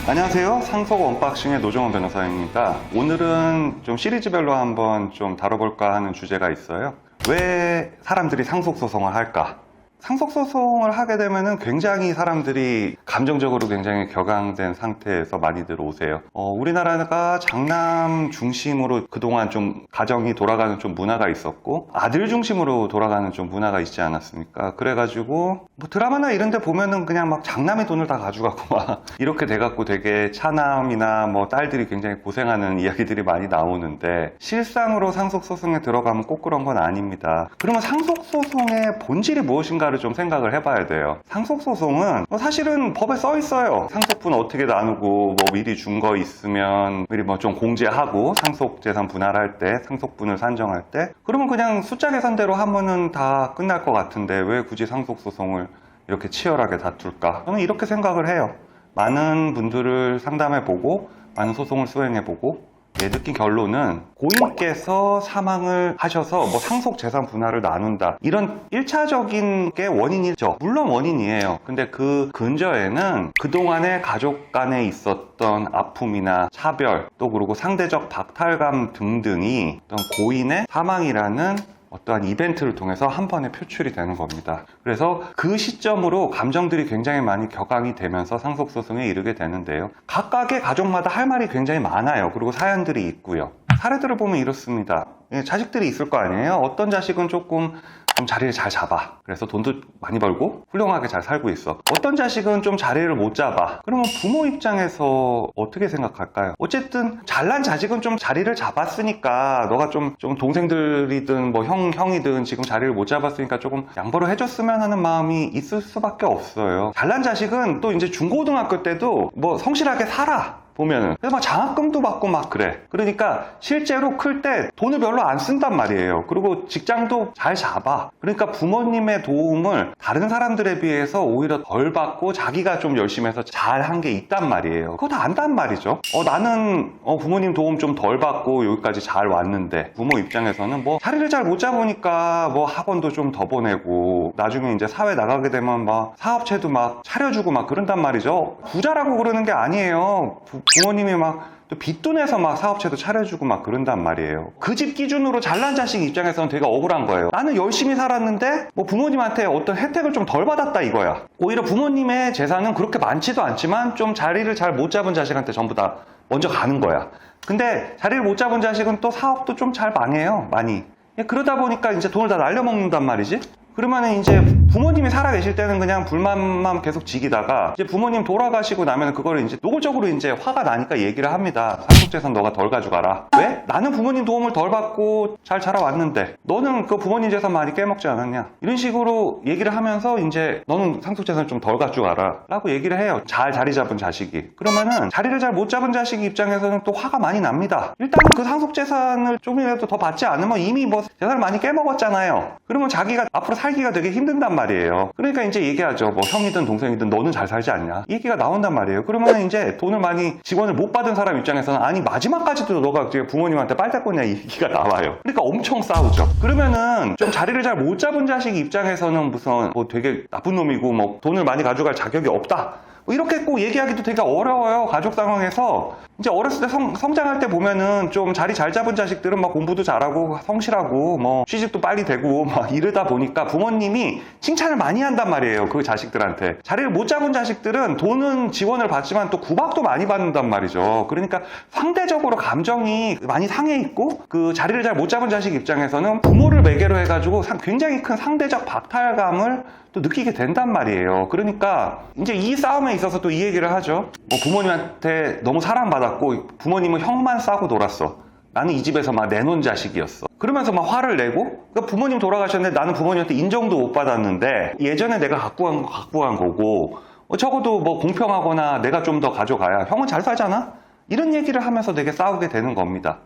안녕하세요. 상속 언박싱의 노정원 변호사입니다. 오늘은 좀 시리즈별로 한번 좀 다뤄볼까 하는 주제가 있어요. 왜 사람들이 상속소송을 할까? 상속소송을 하게 되면은 굉장히 사람들이 감정적으로 굉장히 격앙된 상태에서 많이들 오세요. 우리나라가 장남 중심으로 그동안 좀 가정이 돌아가는 좀 문화가 있었고, 아들 중심으로 돌아가는 좀 문화가 있지 않았습니까? 그래가지고 뭐 드라마나 이런 데 보면은 그냥 막 장남이 돈을 다 가져가고 막 이렇게 돼갖고 되게 차남이나 뭐 딸들이 굉장히 고생하는 이야기들이 많이 나오는데, 실상으로 상속소송에 들어가면 꼭 그런 건 아닙니다. 그러면 상속소송의 본질이 무엇인가를 좀 생각을 해봐야 돼요. 상속소송은 사실은 법에 써 있어요. 상속분 어떻게 나누고, 뭐 미리 준 거 있으면 미리 뭐 좀 공제하고, 상속재산 분할할 때, 상속분을 산정할 때, 그러면 그냥 숫자 계산대로 하면은 다 끝날 것 같은데 왜 굳이 상속소송을 이렇게 치열하게 다툴까? 저는 이렇게 생각을 해요. 많은 분들을 상담해보고 많은 소송을 수행해보고 느낀 결론은, 고인께서 사망을 하셔서 뭐 상속 재산 분할을 나눈다, 이런 1차적인 게 원인이죠. 물론 원인이에요. 근데 그 근저에는 그동안의 가족 간에 있었던 아픔이나 차별, 또 그리고 상대적 박탈감 등등이 어떤 고인의 사망이라는 어떠한 이벤트를 통해서 한 번에 표출이 되는 겁니다. 그래서 그 시점으로 감정들이 굉장히 많이 격앙이 되면서 상속소송에 이르게 되는데요. 각각의 가족마다 할 말이 굉장히 많아요. 그리고 사연들이 있고요. 사례들을 보면 이렇습니다. 자식들이 있을 거 아니에요. 어떤 자식은 조금 좀 자리를 잘 잡아. 그래서 돈도 많이 벌고 훌륭하게 잘 살고 있어. 어떤 자식은 좀 자리를 못 잡아. 그러면 부모 입장에서 어떻게 생각할까요? 어쨌든 잘난 자식은 좀 자리를 잡았으니까, 너가 좀 동생들이든 뭐 형이든 지금 자리를 못 잡았으니까 조금 양보를 해줬으면 하는 마음이 있을 수밖에 없어요. 잘난 자식은 또 이제 중고등학교 때도 뭐 성실하게 살아. 보면은. 그래서 막 장학금도 받고 막 그래. 그러니까 실제로 클 때 돈을 별로 안 쓴단 말이에요. 그리고 직장도 잘 잡아. 그러니까 부모님의 도움을 다른 사람들에 비해서 오히려 덜 받고 자기가 좀 열심히 해서 잘 한 게 있단 말이에요. 그거 다 안단 말이죠. 나는 부모님 도움 좀 덜 받고 여기까지 잘 왔는데, 부모 입장에서는 뭐 자리를 잘 못 잡으니까 뭐 학원도 좀 더 보내고, 나중에 이제 사회 나가게 되면 막 사업체도 막 차려주고 막 그런단 말이죠. 부자라고 그러는 게 아니에요. 부모님이 막 또 빚도 내서 막 사업체도 차려주고 막 그런단 말이에요. 그 집 기준으로 잘난 자식 입장에서는 되게 억울한 거예요. 나는 열심히 살았는데 뭐 부모님한테 어떤 혜택을 좀 덜 받았다 이거야. 오히려 부모님의 재산은 그렇게 많지도 않지만 좀 자리를 잘 못 잡은 자식한테 전부 다 먼저 가는 거야. 근데 자리를 못 잡은 자식은 또 사업도 좀 잘 망해요. 많이. 그러다 보니까 이제 돈을 다 날려먹는단 말이지. 그러면은 이제 부모님이 살아계실 때는 그냥 불만만 계속 지기다가, 이제 부모님 돌아가시고 나면 그거를 이제 노골적으로 이제 화가 나니까 얘기를 합니다. 상속재산 너가 덜 가져가라. 왜? 나는 부모님 도움을 덜 받고 잘 자라왔는데 너는 그 부모님 재산 많이 깨먹지 않았냐? 이런 식으로 얘기를 하면서 이제 너는 상속재산 좀 덜 가져가라 라고 얘기를 해요. 잘 자리 잡은 자식이. 그러면은 자리를 잘 못 잡은 자식 입장에서는 또 화가 많이 납니다. 일단은 그 상속재산을 조금이라도 더 받지 않으면 이미 뭐 재산을 많이 깨먹었잖아요. 그러면 자기가 앞으로 살기가 되게 힘든단 말이에요. 그러니까 이제 얘기하죠. 뭐 형이든 동생이든 너는 잘 살지 않냐? 이 얘기가 나온단 말이에요. 그러면 이제 돈을 많이 지원을 못 받은 사람 입장에서는, 아니 마지막까지도 너가 부모님한테 빨대 꽂냐, 이 얘기가 나와요. 그러니까 엄청 싸우죠. 그러면은 좀 자리를 잘 못 잡은 자식 입장에서는 무슨 뭐 되게 나쁜 놈이고 뭐 돈을 많이 가져갈 자격이 없다, 이렇게 꼭 얘기하기도 되게 어려워요. 가족 상황에서. 이제 어렸을 때 성장할 때 보면은 좀 자리 잘 잡은 자식들은 막 공부도 잘하고 성실하고 뭐 취직도 빨리 되고 막 이러다 보니까 부모님이 칭찬을 많이 한단 말이에요. 그 자식들한테. 자리를 못 잡은 자식들은 돈은 지원을 받지만 또 구박도 많이 받는단 말이죠. 그러니까 상대적으로 감정이 많이 상해 있고, 그 자리를 잘 못 잡은 자식 입장에서는 부모를 매개로 해가지고 굉장히 큰 상대적 박탈감을 또 느끼게 된단 말이에요. 그러니까 이제 이 싸움에 있어서 또 이 얘기를 하죠. 뭐 부모님한테 너무 사랑받았고 부모님은 형만 싸고 놀았어. 나는 이 집에서 막 내놓은 자식이었어. 그러면서 막 화를 내고, 그러니까 부모님 돌아가셨는데 나는 부모님한테 인정도 못 받았는데 예전에 내가 갖고 간 거고, 적어도 뭐 공평하거나 내가 좀 더 가져가야 형은 잘 살잖아? 이런 얘기를 하면서 되게 싸우게 되는 겁니다.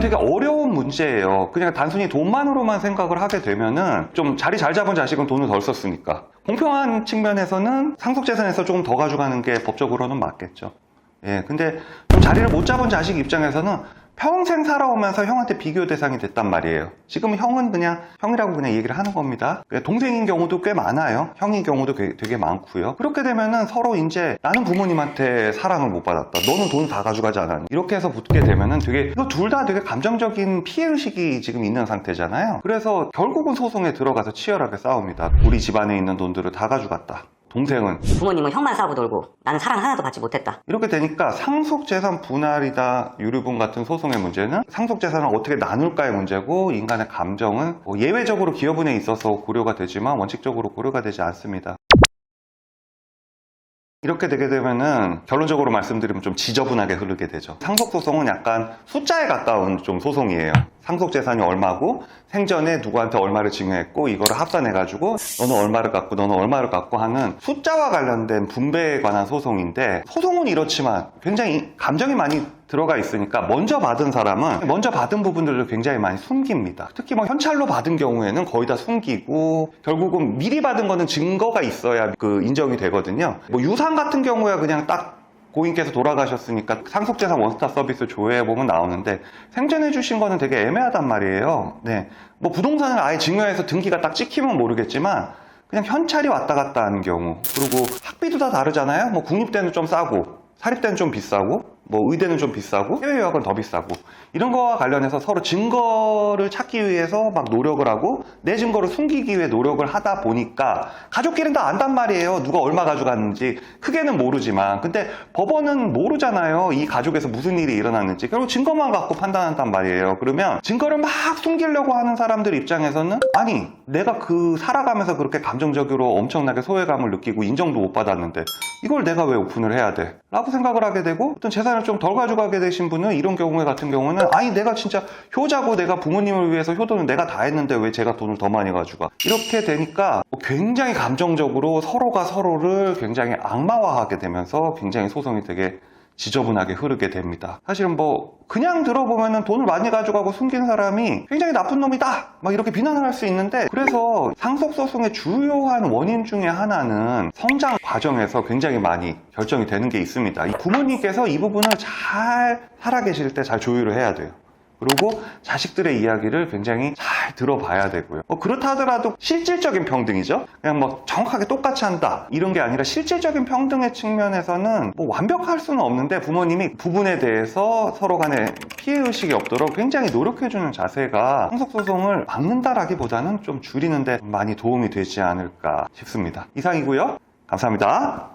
되게 어려운 문제예요. 그냥 단순히 돈만으로만 생각을 하게 되면은, 좀 자리 잘 잡은 자식은 돈을 덜 썼으니까 공평한 측면에서는 상속재산에서 조금 더 가져가는 게 법적으로는 맞겠죠. 근데 좀 자리를 못 잡은 자식 입장에서는 평생 살아오면서 형한테 비교 대상이 됐단 말이에요. 지금 형은 그냥 형이라고 그냥 얘기를 하는 겁니다. 동생인 경우도 꽤 많아요. 형인 경우도 되게 많고요. 그렇게 되면은 서로 이제 나는 부모님한테 사랑을 못 받았다, 너는 돈 다 가져가지 않았니, 이렇게 해서 붙게 되면은 이거 둘 다 되게 감정적인 피해의식이 지금 있는 상태잖아요. 그래서 결국은 소송에 들어가서 치열하게 싸웁니다. 우리 집안에 있는 돈들을 다 가져갔다, 동생은, 부모님은 형만 싸우고 놀고 나는 사랑 하나도 받지 못했다. 이렇게 되니까 상속재산 분할이다 유류분 같은 소송의 문제는 상속재산을 어떻게 나눌까의 문제고, 인간의 감정은 예외적으로 기여분에 있어서 고려가 되지만 원칙적으로 고려가 되지 않습니다. 이렇게 되게 되면은 결론적으로 말씀드리면 좀 지저분하게 흐르게 되죠. 상속소송은 약간 숫자에 가까운 좀 소송이에요. 상속재산이 얼마고 생전에 누구한테 얼마를 증여했고 이거를 합산해가지고 너는 얼마를 갖고 너는 얼마를 갖고 하는 숫자와 관련된 분배에 관한 소송인데, 소송은 이렇지만 굉장히 감정이 많이 들어가 있으니까 먼저 받은 사람은 먼저 받은 부분들을 굉장히 많이 숨깁니다. 특히 뭐 현찰로 받은 경우에는 거의 다 숨기고, 결국은 미리 받은 거는 증거가 있어야 인정이 되거든요. 뭐 유산 같은 경우야 그냥 딱 고인께서 돌아가셨으니까 상속재산 원스톱 서비스 조회해보면 나오는데, 생전해 주신 거는 되게 애매하단 말이에요. 네. 뭐 부동산을 아예 증여해서 등기가 딱 찍히면 모르겠지만 그냥 현찰이 왔다 갔다 하는 경우, 그리고 학비도 다 다르잖아요. 뭐 국립대는 좀 싸고 사립대는 좀 비싸고 뭐 의대는 좀 비싸고 해외 유학은 더 비싸고, 이런 거와 관련해서 서로 증거를 찾기 위해서 막 노력을 하고 내 증거를 숨기기 위해 노력을 하다 보니까 가족끼리는 다 안단 말이에요. 누가 얼마 가져갔는지 크게는 모르지만. 근데 법원은 모르잖아요, 이 가족에서 무슨 일이 일어났는지. 결국 증거만 갖고 판단한단 말이에요. 그러면 증거를 막 숨기려고 하는 사람들 입장에서는, 아니 내가 살아가면서 그렇게 감정적으로 엄청나게 소외감을 느끼고 인정도 못 받았는데 이걸 내가 왜 오픈을 해야 돼? 라고 생각을 하게 되고, 어떤 재산을 좀 덜 가져가게 되신 분은 이런 경우 같은 경우는, 아니 내가 진짜 효자고 내가 부모님을 위해서 효도는 내가 다 했는데 왜 제가 돈을 더 많이 가져가? 이렇게 되니까 굉장히 감정적으로 서로가 서로를 굉장히 악마화하게 되면서 굉장히 소송이 되게 지저분하게 흐르게 됩니다. 사실은 뭐 그냥 들어보면은 돈을 많이 가져가고 숨긴 사람이 굉장히 나쁜 놈이다 막 이렇게 비난을 할 수 있는데, 그래서 상속소송의 주요한 원인 중에 하나는 성장 과정에서 굉장히 많이 결정이 되는 게 있습니다. 부모님께서 이 부분을 잘 살아계실 때 잘 조율을 해야 돼요. 그리고 자식들의 이야기를 굉장히 잘 들어봐야 되고요. 그렇다 하더라도 실질적인 평등이죠. 그냥 뭐 정확하게 똑같이 한다 이런 게 아니라, 실질적인 평등의 측면에서는 뭐 완벽할 수는 없는데 부모님이 부분에 대해서 서로 간에 피해의식이 없도록 굉장히 노력해주는 자세가 상속소송을 막는다라기보다는 좀 줄이는 데 많이 도움이 되지 않을까 싶습니다. 이상이고요. 감사합니다.